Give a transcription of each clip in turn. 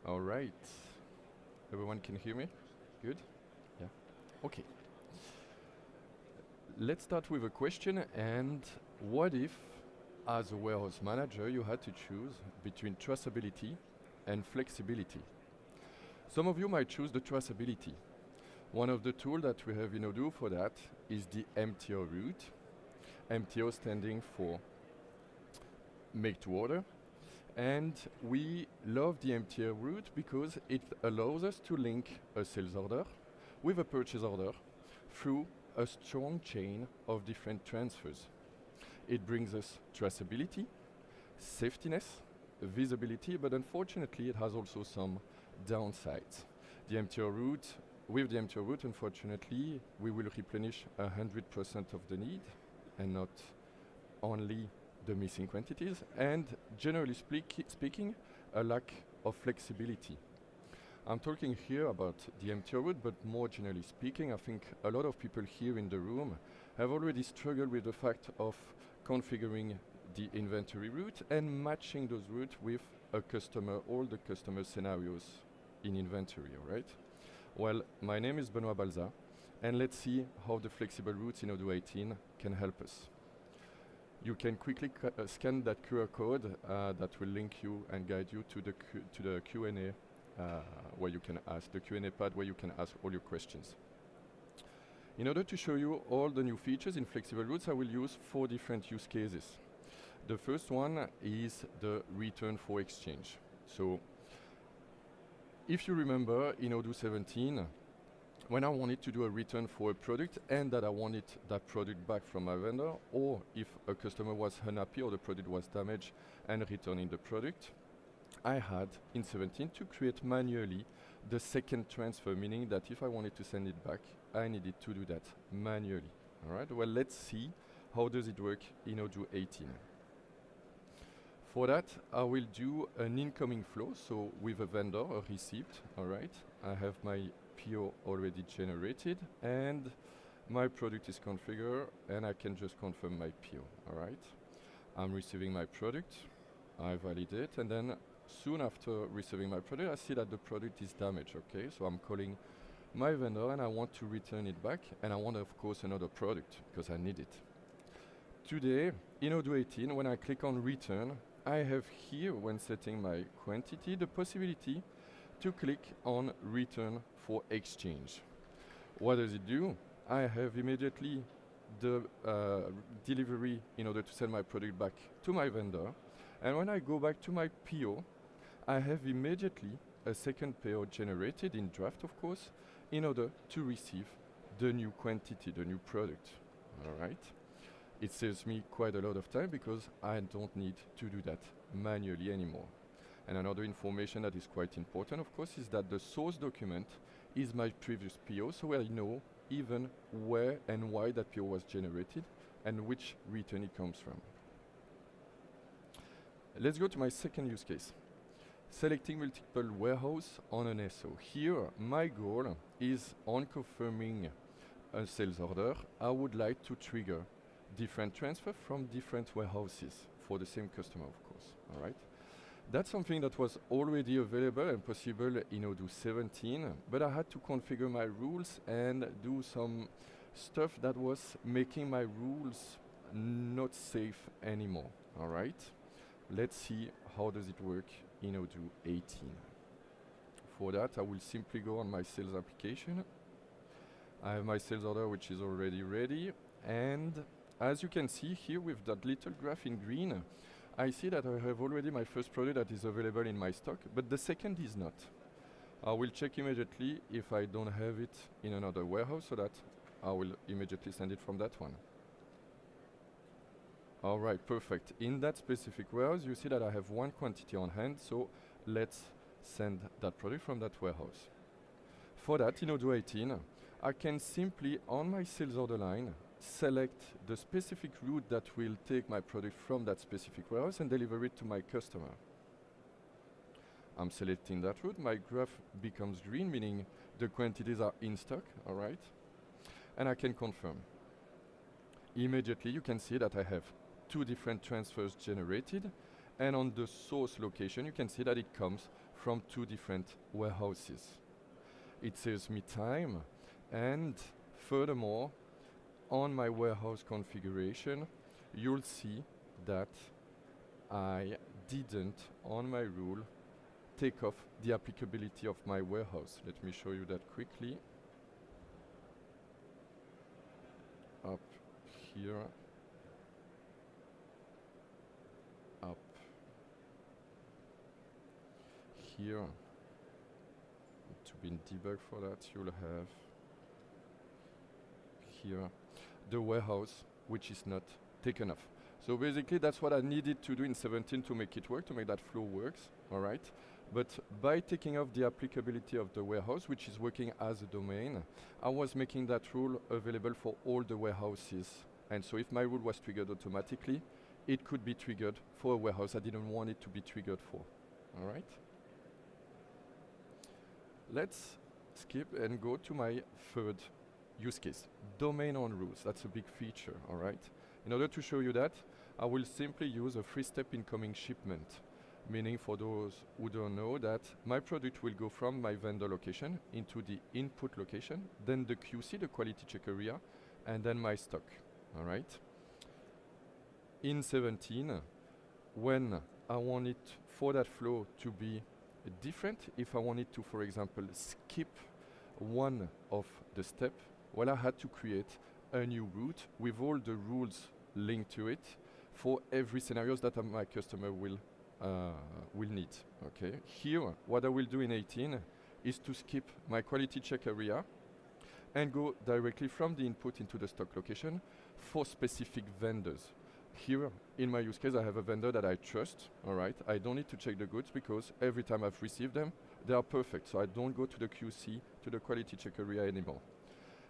All right. Everyone can hear me? Good? Yeah. Okay. Let's start with a question. And what if, as a warehouse manager, you had to choose between traceability and flexibility? Some of you might choose the traceability. One of the tools that we have in Odoo for that is the MTO route. MTO standing for make to order. And we love the MTO route because it allows us to link a sales order with a purchase order through a strong chain of different transfers. It brings us traceability, safetiness, visibility, but unfortunately it has also some downsides. With the MTO route, unfortunately, we will replenish 100% of the need and not only the missing quantities, and generally speaking, a lack of flexibility. I'm talking here about the MTO route, but more generally speaking, I think a lot of people here in the room have already struggled with the fact of configuring the inventory route and matching those routes with all the customer scenarios in inventory, all right? Well, my name is Benoit Balza, and let's see how the flexible routes in Odoo 18 can help us. You can quickly scan that QR code that will link you and guide you to the Q&A where you can ask, the Q&A pad where you can ask all your questions. In order to show you all the new features in flexible routes, I will use 4 different use cases. The first one is the return for exchange. So, if you remember in Odoo 17, when I wanted to do a return for a product and that I wanted that product back from my vendor, or if a customer was unhappy or the product was damaged and returning the product, I had in 17 to create manually the second transfer, meaning that if I wanted to send it back, I needed to do that manually. All right, well, let's see how does it work in Odoo 18. For that, I will do an incoming flow, so with a vendor, a receipt, all right? I have my PO already generated, and my product is configured, and I can just confirm my PO, all right? I'm receiving my product, I validate, and then soon after receiving my product, I see that the product is damaged, okay? So I'm calling my vendor, and I want to return it back, and I want, of course, another product, because I need it. Today, in Odoo 18, when I click on return, I have here, when setting my quantity, the possibility to click on return for exchange. What does it do? I have immediately the delivery in order to send my product back to my vendor. And when I go back to my PO, I have immediately a second PO generated in draft, of course, in order to receive the new quantity, the new product. All right? It saves me quite a lot of time because I don't need to do that manually anymore. And another information that is quite important, of course, is that the source document is my previous PO, so I know even where and why that PO was generated and which return it comes from. Let's go to my second use case. Selecting multiple warehouse on an SO. Here, my goal is on confirming a sales order, I would like to trigger different transfer from different warehouses for the same customer, of course, all right? That's something that was already available and possible in Odoo 17, but I had to configure my rules and do some stuff that was making my rules not safe anymore, all right? Let's see how does it work in Odoo 18. For that, I will simply go on my sales application. I have my sales order, which is already ready, and as you can see here with that little graph in green, I see that I have already my first product that is available in my stock, but the second is not. I will check immediately if I don't have it in another warehouse so that I will immediately send it from that one. All right, perfect. In that specific warehouse, you see that I have one quantity on hand, so let's send that product from that warehouse. For that, in Odoo 18, I can simply, on my sales order line, select the specific route that will take my product from that specific warehouse and deliver it to my customer. I'm selecting that route, my graph becomes green, meaning the quantities are in stock, all right? And I can confirm. Immediately you can see that I have 2 different transfers generated, and on the source location you can see that it comes from two different warehouses. It saves me time, and furthermore, on my warehouse configuration, you'll see that I didn't, on my rule, take off the applicability of my warehouse. Let me show you that quickly. Up here, up here. To be in debug for that, you'll have here the warehouse which is not taken off. So basically that's what I needed to do in 17 to make it work, to make that flow works, all right? But by taking off the applicability of the warehouse, which is working as a domain, I was making that rule available for all the warehouses. And so if my rule was triggered automatically, it could be triggered for a warehouse I didn't want it to be triggered for, all right? Let's skip and go to my third use case, domain on rules. That's a big feature, all right? In order to show you that, I will simply use a three-step incoming shipment, meaning for those who don't know that my product will go from my vendor location into the input location, then the QC, the quality check area, and then my stock, all right? In 17, when I want it for that flow to be different, if I wanted to, for example, skip one of the steps, well, I had to create a new route with all the rules linked to it for every scenarios that my customer will need. Okay. Here, what I will do in 18 is to skip my quality check area and go directly from the input into the stock location for specific vendors. Here, in my use case, I have a vendor that I trust, all right? I don't need to check the goods because every time I've received them, they are perfect. So I don't go to the QC, to the quality check area anymore.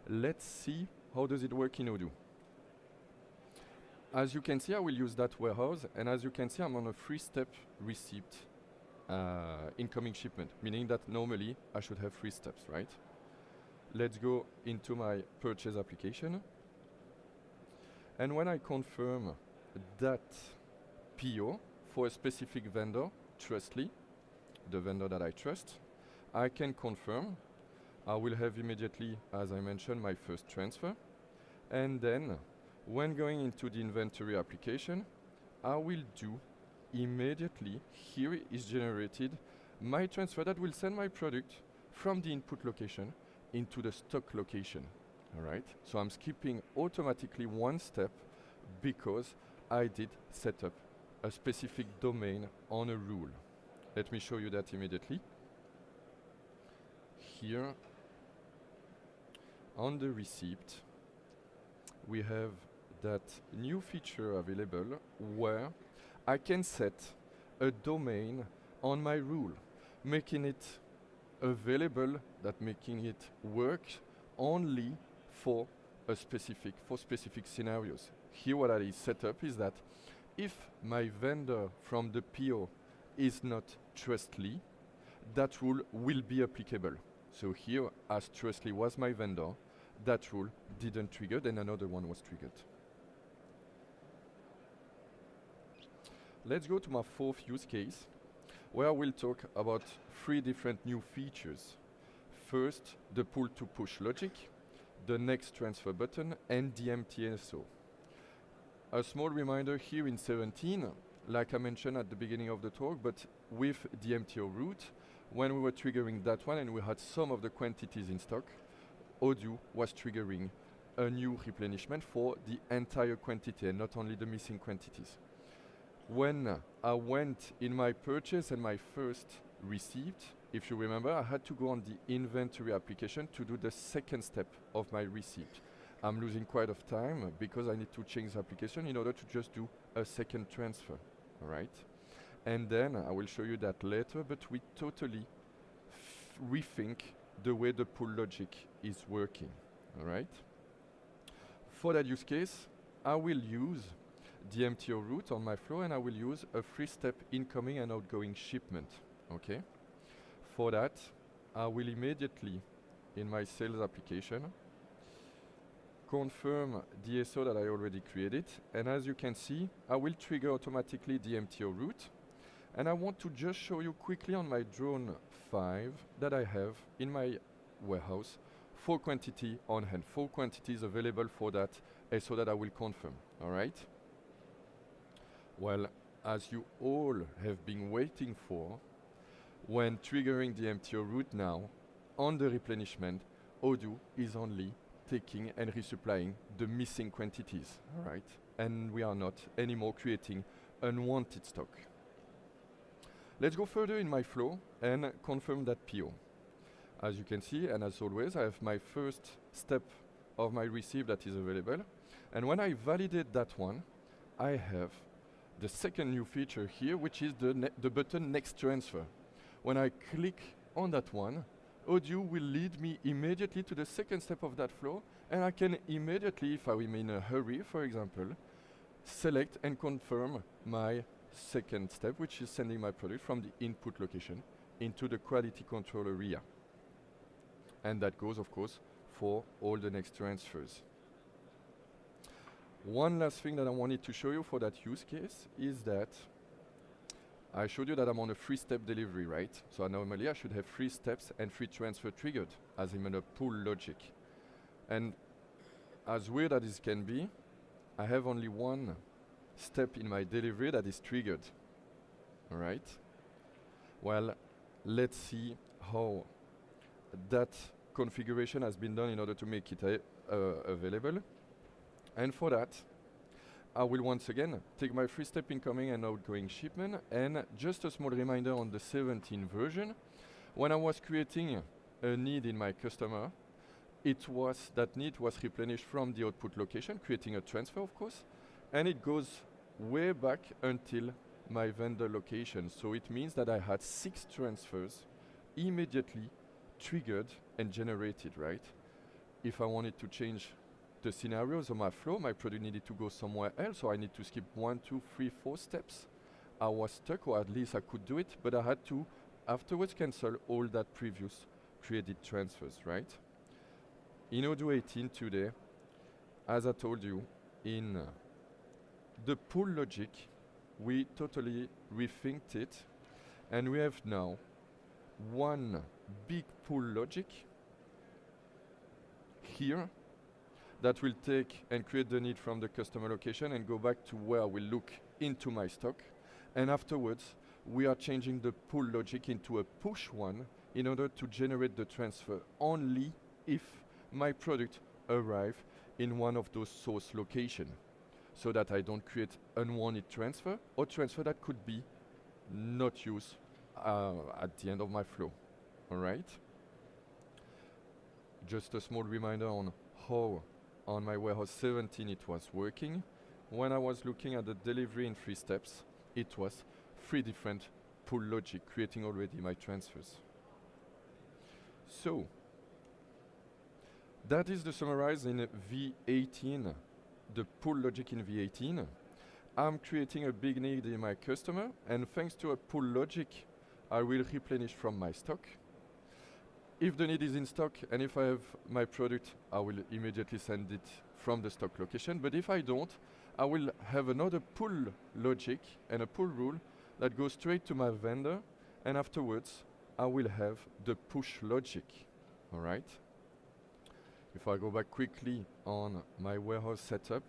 Let's see how does it work in Odoo. As you can see, I will use that warehouse, and as you can see, I'm on a three-step receipt incoming shipment, meaning that normally I should have 3 steps, right? Let's go into my purchase application. And when I confirm that PO for a specific vendor, Trustly, the vendor that I trust, I can confirm. I will have immediately, as I mentioned, my first transfer. And then, when going into the inventory application, I will do immediately, here is generated my transfer that will send my product from the input location into the stock location. All right, so I'm skipping automatically one step because I did set up a specific domain on a rule. Let me show you that immediately. Here, on the receipt, we have that new feature available where I can set a domain on my rule, making it available, that making it work only for specific scenarios. Here what I set up is that if my vendor from the PO is not Trustly, that rule will be applicable. So here, as Trustly was my vendor, that rule didn't trigger, then another one was triggered. Let's go to my fourth use case, where we'll talk about 3 different new features. First, the pull to push logic, the next transfer button, and the MTSO. A small reminder here in 17, like I mentioned at the beginning of the talk, but with the MTO route, when we were triggering that one and we had some of the quantities in stock, Odoo was triggering a new replenishment for the entire quantity and not only the missing quantities. When I went in my purchase and my first receipt, if you remember, I had to go on the inventory application to do the second step of my receipt. I'm losing quite of time because I need to change the application in order to just do a second transfer, all right? And then I will show you that later, but we totally rethink the way the pull logic is working, all right? For that use case, I will use the MTO route on my flow and I will use a 3-step incoming and outgoing shipment, okay? For that, I will immediately, in my sales application, confirm the SO that I already created, and as you can see, I will trigger automatically the MTO route, And I want to just show you quickly on my drone 5 that I have in my warehouse 4 quantity on hand, 4 quantities available for that SO that I will confirm, all right? Well, as you all have been waiting for, when triggering the MTO route now, on the replenishment, Odoo is only taking and resupplying the missing quantities, all right? And we are not anymore creating unwanted stock. Let's go further in my flow and confirm that PO. As you can see, and as always, I have my first step of my receive that is available. And when I validate that one, I have the second new feature here, which is the button Next Transfer. When I click on that one, Odoo will lead me immediately to the second step of that flow, and I can immediately, if I'm in a hurry, for example, select and confirm my second step, which is sending my product from the input location into the quality control area. And that goes, of course, for all the next transfers. One last thing that I wanted to show you for that use case is that I showed you that I'm on a 3-step delivery, right? So normally I should have 3 steps and 3 transfer triggered as I'm in a pull logic. And as weird as it can be, I have only 1 step in my delivery that is triggered, all right? Well, let's see how that configuration has been done in order to make it available. And for that, I will once again take my 3-step incoming and outgoing shipment, and just a small reminder on the 17 version, when I was creating a need in my customer, that need was replenished from the output location, creating a transfer, of course, and it goes way back until my vendor location. So it means that I had 6 transfers immediately triggered and generated, right? If I wanted to change the scenarios of my flow, my product needed to go somewhere else, or I need to skip 1, 2, 3, 4 steps. I was stuck, or at least I could do it, but I had to afterwards cancel all that previous created transfers, right? In Odoo 18 today, as I told you, in the pull logic, we totally rethinked it, and we have now one big pull logic here that will take and create the need from the customer location and go back to where I will look into my stock. And afterwards, we are changing the pull logic into a push one in order to generate the transfer only if my product arrive in one of those source location, so that I don't create unwanted transfer or transfer that could be not used at the end of my flow, all right? Just a small reminder on how on my warehouse 17 it was working. When I was looking at the delivery in 3 steps, it was 3 different pull logic creating already my transfers. So that is the summarize in V18, the pull logic in V18. I'm creating a big need in my customer, and thanks to a pull logic, I will replenish from my stock. If the need is in stock, and if I have my product, I will immediately send it from the stock location. But if I don't, I will have another pull logic and a pull rule that goes straight to my vendor, and afterwards, I will have the push logic, all right? If I go back quickly on my warehouse setup,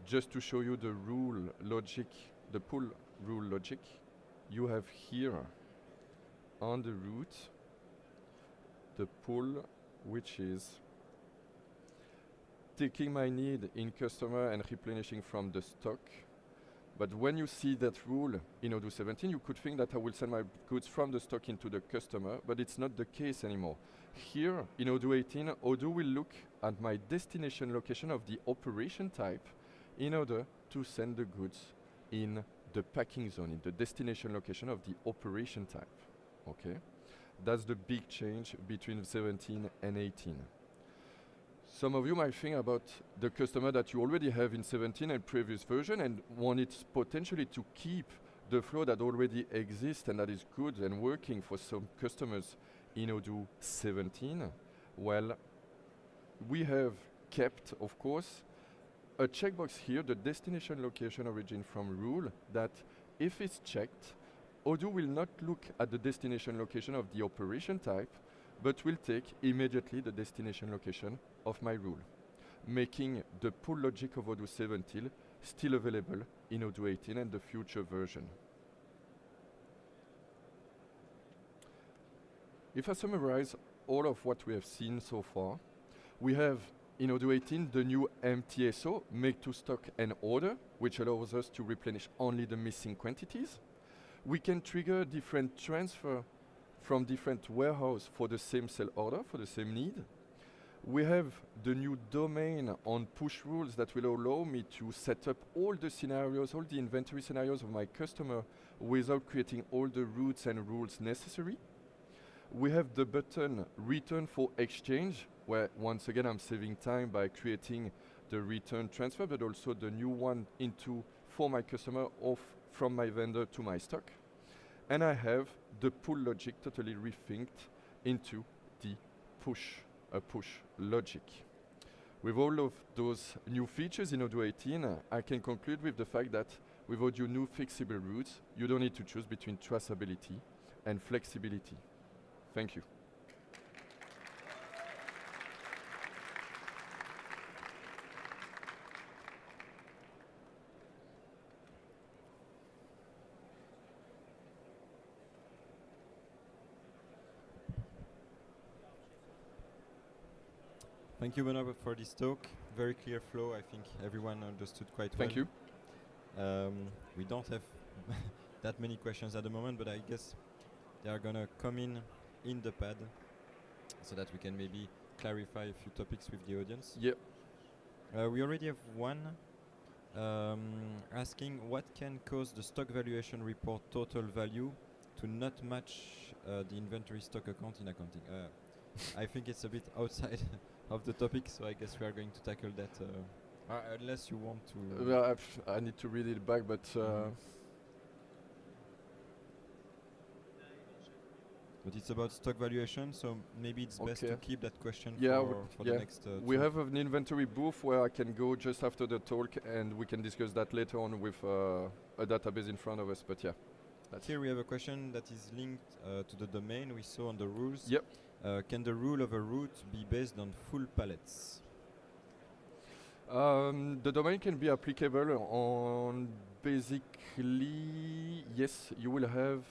just to show you the rule logic, the pull rule logic, you have here on the root, the pull, which is taking my need in customer and replenishing from the stock. But when you see that rule in Odoo 17, you could think that I will send my goods from the stock into the customer, but it's not the case anymore. Here in Odoo 18, Odoo will look at my destination location of the operation type in order to send the goods in the packing zone, in the destination location of the operation type, okay? That's the big change between 17 and 18. Some of you might think about the customer that you already have in 17 and previous version and wanted potentially to keep the flow that already exists and that is good and working for some customers in Odoo 17. Well, we have kept, of course, a checkbox here, the destination location origin from rule, that if it's checked, Odoo will not look at the destination location of the operation type, but will take immediately the destination location of my rule, making the pull logic of Odoo 17 still available in Odoo 18 and the future version. If I summarize all of what we have seen so far, we have in Odoo 18 the new MTSO, make to stock and order, which allows us to replenish only the missing quantities. We can trigger different transfer from different warehouse for the same sell order, for the same need. We have the new domain on push rules that will allow me to set up all the scenarios, all the inventory scenarios of my customer without creating all the routes and rules necessary. We have the button return for exchange, where once again I'm saving time by creating the return transfer, but also the new one into for my customer from my vendor to my stock. And I have the pull logic totally rethinked into the push logic. With all of those new features in Odoo 18, I can conclude with the fact that with all your new flexible routes, you don't need to choose between traceability and flexibility. Thank you. Thank you, Benoit, for this talk. Very clear flow. I think everyone understood quite well. Thank you. We don't have that many questions at the moment, but I guess they are going to come in the pad so that we can maybe clarify a few topics with the audience. Yep. We already have one asking what can cause the stock valuation report total value to not match the inventory stock account in accounting. I think it's a bit outside of the topic, so I guess we are going to tackle that unless you want to. Well, I need to read it back, but. But it's about stock valuation, so maybe it's best to keep that question for the next. We have an inventory booth where I can go just after the talk, and we can discuss that later on with a database in front of us. But yeah. Here we have a question that is linked to the domain we saw on the rules. Yep. Can the rule of a route be based on full pallets? The domain can be applicable on basically, yes, you will have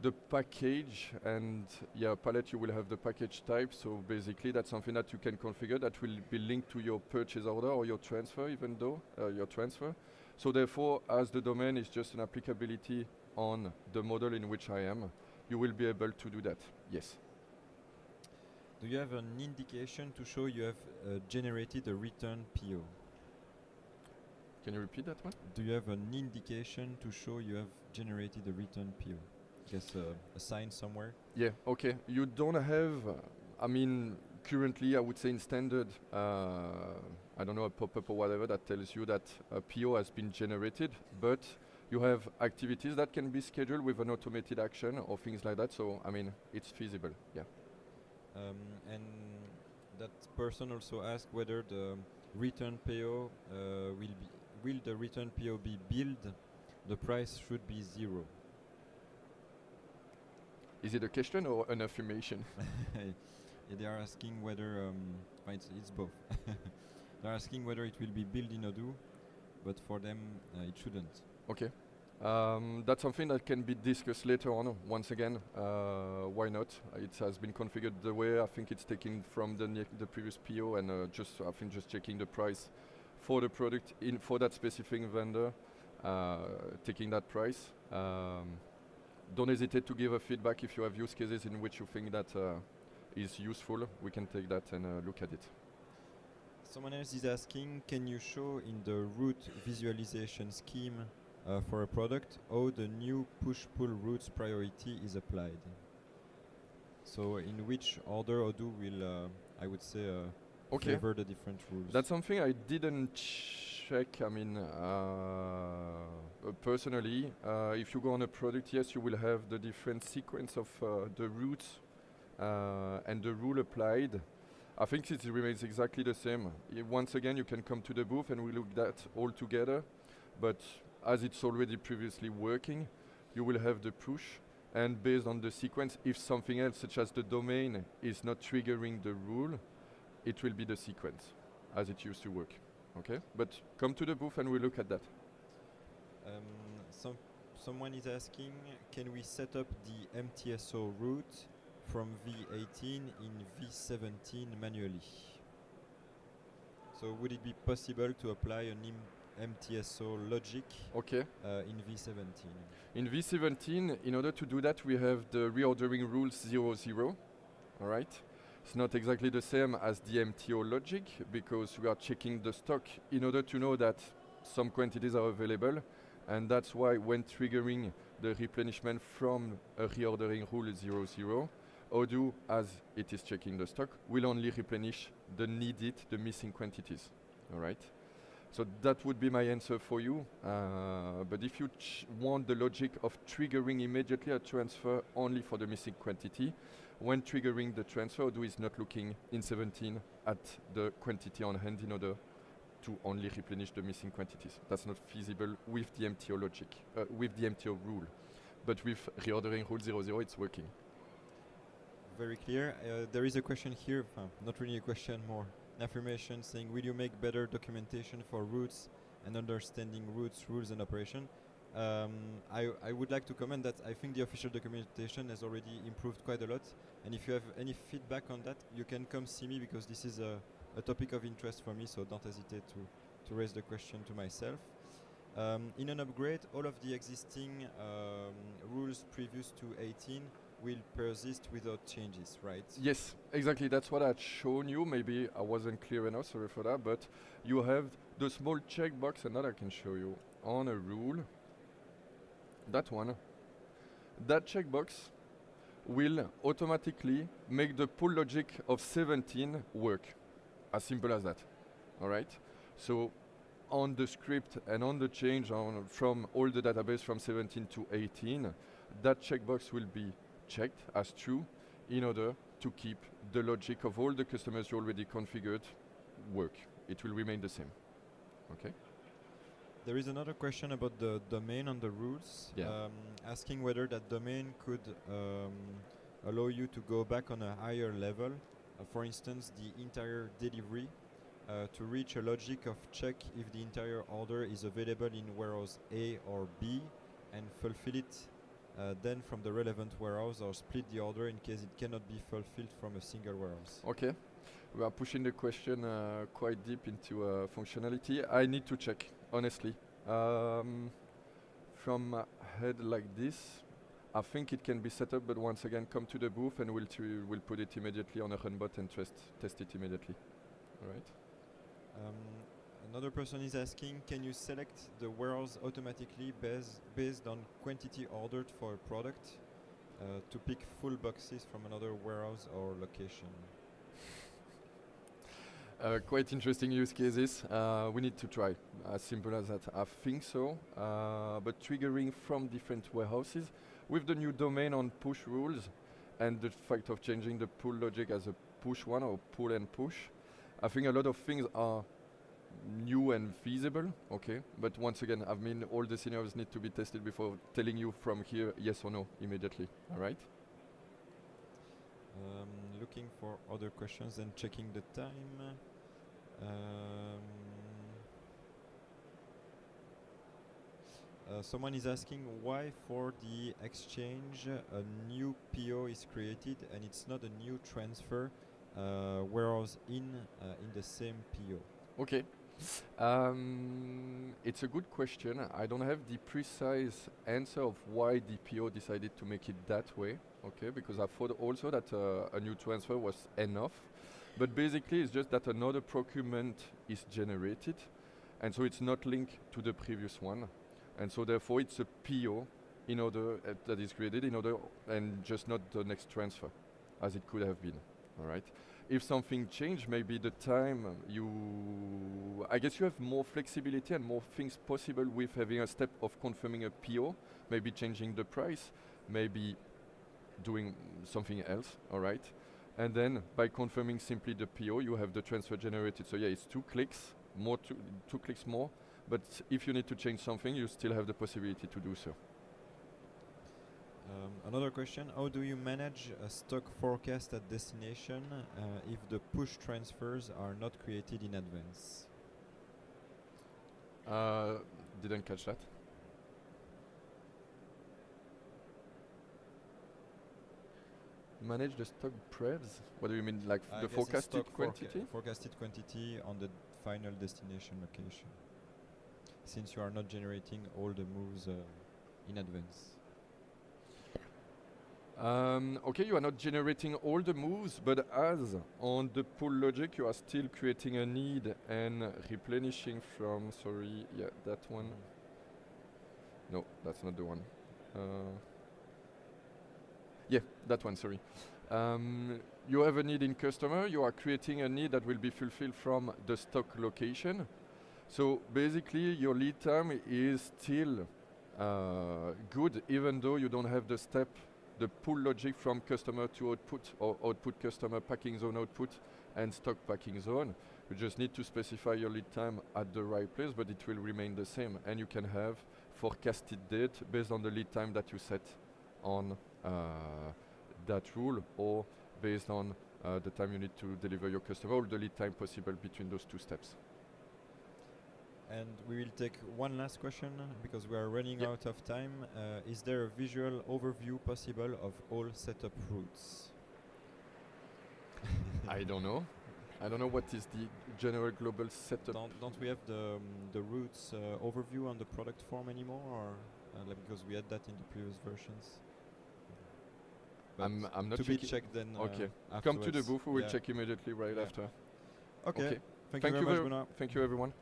the package, and pallet you will have the package type, so basically that's something that you can configure that will be linked to your purchase order or your transfer, even though your transfer. So therefore, as the domain is just an applicability on the model in which I am, you will be able to do that, yes. Do you have an indication to show you have generated a return PO? Can you repeat that one? Do you have an indication to show you have generated a return PO? Guess a sign somewhere? Yeah, okay. You don't have, I mean, currently I would say in standard, I don't know, a pop-up or whatever that tells you that a PO has been generated, but you have activities that can be scheduled with an automated action or things like that, so I mean, it's feasible, yeah. And that person also asked whether the return PO will the return PO be billed? The price should be 0. Is it a question or an affirmation? Yeah, they are asking whether it's both. They're asking whether it will be billed in Odoo, but for them it shouldn't. Okay. That's something that can be discussed later on. Once again, why not? It has been configured the way I think it's taken from the previous PO, and just checking the price for the product for that specific vendor, taking that price. Don't hesitate to give a feedback if you have use cases in which you think that is useful. We can take that and look at it. Someone else is asking, can you show in the route visualization scheme for a product how the new push-pull routes priority is applied? So in which order Odoo will, I would say, favor the different rules? That's something I didn't check. I mean, personally, if you go on a product, yes, you will have the different sequence of the routes and the rule applied. I think it remains exactly the same. Once again, you can come to the booth and we look at that all together, but as it's already previously working, you will have the push, and based on the sequence, if something else, such as the domain, is not triggering the rule, it will be the sequence, as it used to work. Okay? But come to the booth and we'll look at that. Someone is asking, can we set up the MTSO route from V18 in V17 manually? So would it be possible to apply an MTSO logic in V17? In V17, in order to do that, we have the reordering rules 00. All right? It's not exactly the same as the MTO logic because we are checking the stock in order to know that some quantities are available, and that's why when triggering the replenishment from a reordering rule 00, Odoo, as it is checking the stock, will only replenish the needed, the missing quantities. All right? So that would be my answer for you. But if you want the logic of triggering immediately a transfer only for the missing quantity, when triggering the transfer, Odoo is not looking in 17 at the quantity on hand in order to only replenish the missing quantities. That's not feasible with the MTO logic, with the MTO rule. But with reordering rule 00, it's working. Very clear. There is a question here, not really a question, more an affirmation saying, will you make better documentation for routes and understanding routes, rules and operation? I would like to comment that I think the official documentation has already improved quite a lot, and if you have any feedback on that, you can come see me because this is a topic of interest for me, so don't hesitate to raise the question to myself. In an upgrade, all of the existing rules previous to 18 will persist without changes, right? Yes, exactly. That's what I'd shown you. Maybe I wasn't clear enough, sorry for that, but you have the small checkbox, and that I can show you on a rule. That one. That checkbox will automatically make the pull logic of 17 work. As simple as that. All right? So on the script and on the change from all the database from 17 to 18, that checkbox will be checked as true in order to keep the logic of all the customers you already configured work. It will remain the same. Okay? There is another question about the domain on the rules, asking whether that domain could allow you to go back on a higher level, for instance, the entire delivery, to reach a logic of check if the entire order is available in warehouse A or B, and fulfill it then from the relevant warehouse, or split the order in case it cannot be fulfilled from a single warehouse. Okay. We are pushing the question quite deep into functionality. I need to check, honestly. From a head like this, I think it can be set up, but once again, come to the booth and we'll put it immediately on a run bot and test it immediately. All right. Another person is asking, can you select the warehouse automatically based on quantity ordered for a product to pick full boxes from another warehouse or location? Quite interesting use cases. We need to try. As simple as that. I think so. But triggering from different warehouses with the new domain on push rules and the fact of changing the pull logic as a push one or pull and push, I think a lot of things are new and feasible. Okay, but once again, I mean, all the scenarios need to be tested before telling you from here yes or no immediately. All right. Looking for other questions and checking the time. Someone is asking why for the exchange a new PO is created and it's not a new transfer, whereas in the same PO. Okay. It's a good question. I don't have the precise answer of why the PO decided to make it that way. Okay, because I thought also that a new transfer was enough. But basically, it's just that another procurement is generated, and so it's not linked to the previous one. And so therefore, it's a PO in order that is created in order, and just not the next transfer, as it could have been. All right. If something changed, maybe the time I guess you have more flexibility and more things possible with having a step of confirming a PO, maybe changing the price, maybe doing something else, all right? And then by confirming simply the PO, you have the transfer generated. So yeah, it's 2 clicks, two clicks more, but if you need to change something, you still have the possibility to do so. Another question: how do you manage a stock forecast at destination if the push transfers are not created in advance? Didn't catch that. Manage the stock prevs? What do you mean, like I the guess it's forecasted stock quantity? forecasted quantity on the final destination location, since you are not generating all the moves in advance. Okay, you are not generating all the moves, but as on the pull logic, you are still creating a need and replenishing from, sorry, yeah, that one. No, that's not the one. Yeah, that one, sorry. You have a need in customer, you are creating a need that will be fulfilled from the stock location. So basically, your lead time is still good, even though you don't have the step, the pull logic from customer to output, or output customer packing zone output and stock packing zone. You just need to specify your lead time at the right place, but it will remain the same. And you can have forecasted date based on the lead time that you set on that rule, or based on the time you need to deliver your customer, or the lead time possible between those two steps. And we will take one last question because we are running Yep. out of time. Is there a visual overview possible of all setup routes? I don't know. I don't know what is the general global setup. Don't we have the routes overview on the product form anymore, or like, because we had that in the previous versions? But I'm not to be checking. checked then. Okay. Come to the afterwards. booth. We will Yeah. check immediately right Yeah. after. Okay. Okay. Thank you very much, Benoit. Thank you, everyone.